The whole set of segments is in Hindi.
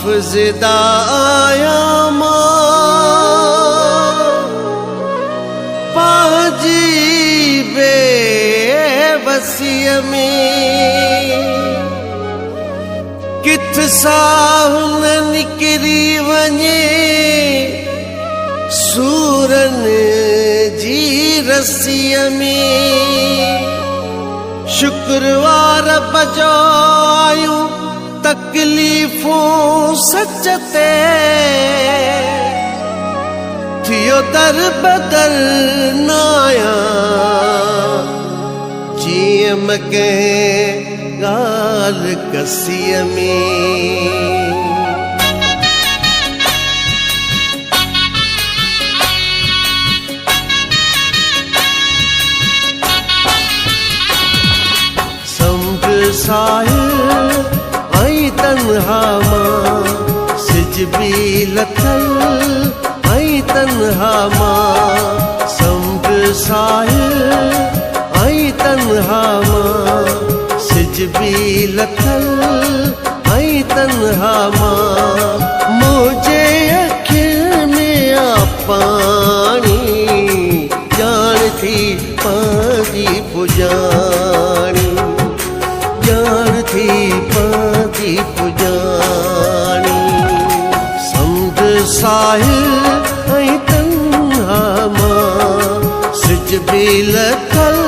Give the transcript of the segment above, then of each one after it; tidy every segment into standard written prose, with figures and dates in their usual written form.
हाफ़िज़दा आया मां पाजी बेवसीअ में किथ साहुन निकिरी वञे सूरन जी रसीअ में शुक्रवार बजो आयूं तकलीफ़ूं सच ते थियो दर बदर नाया जीअं म कंहिं ॻाल्हि कसीअ में साहिल ऐं तन्हा मां सिज बि लथल ऐं तन्हा मां समुंड साहिल ऐं तन्हा मां सिज बि लथल ऐं तन्हा मां मुंहिंजे अखियुनि में आ पाणी ॼाण थी पंहिंजी पुॼाणी ॼाण थी पंहिंजी पुॼाणी समुंड साहिल ऐं तन्हा मां सिज बि लथल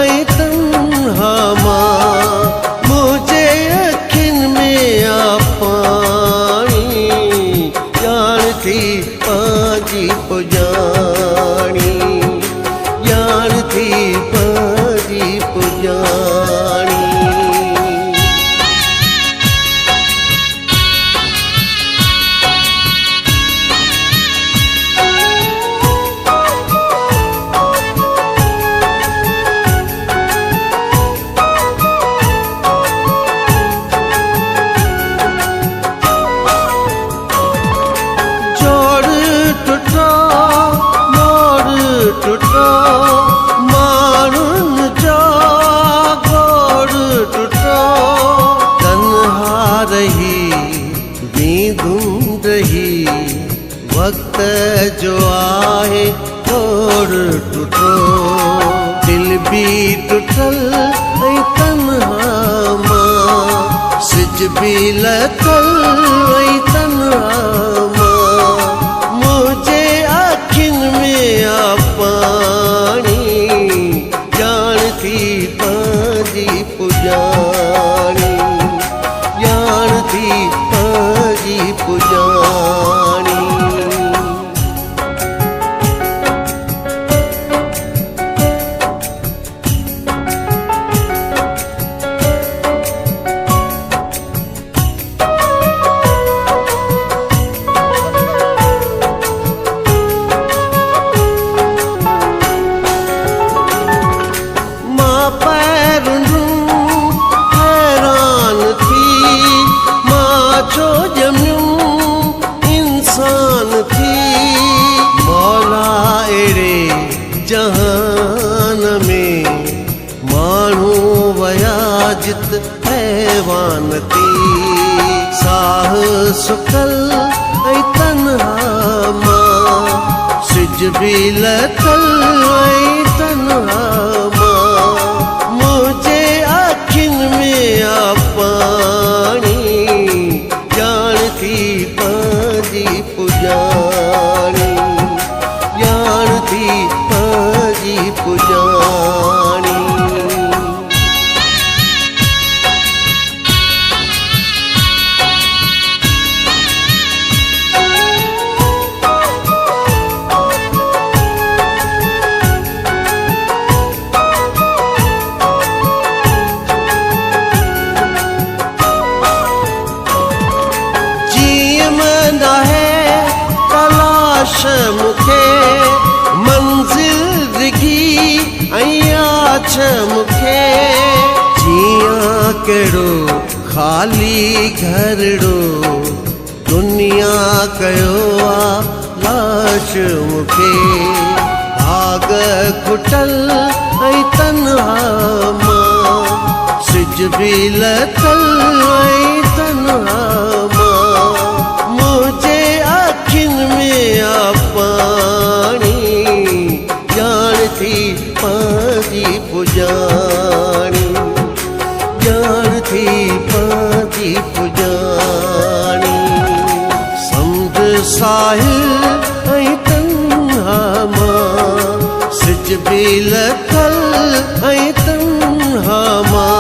ऐं तन्हा मां मुंहिंजे अखियुनि में आ पाणी ॼाण थी पंहिंजी पुॼाणी ॼाण थी पंहिंजी पुॼाणी माण्हुनि जा गोड़ टुटो तन्हा रही वींदुम रही वक्त जो आहे गोड़ टुटो दिल बि टुटल ऐं तन्हा मां सिज बि लथल ऐं तन्हा मां मुंहिंजे अखियुनि में आ पाणी ॼाण थी पंहिंजी पुॼाणी ॼाण थी पंहिंजी पुॼाणी जहान में माण्हू वया जित हैवान थी साह सुकल ऐं तन्हा मां सिज बि लथल ऐं तन्हा मां मुंहिंजे अखियुनि में आ पाणी ॼाण थी पंहिंजी पुॼाणी ॼाण थी पंहिंजी पुॼाणी मूंखे मंज़िल दिघी ऐं आछ मूंखे जियां कहिड़ो ख़ाली घरड़ो दुनिया कयो आ लाश मूंखे भाग खुटल ऐं तन्हा मां सिज बि लथल ऐं तन्हा मां पुॼाणी ॼाण थी पंहिंजी पुॼाणी समुंड साहिल ऐं तन्हा मां सिज बि लथल ऐं तन्हा मां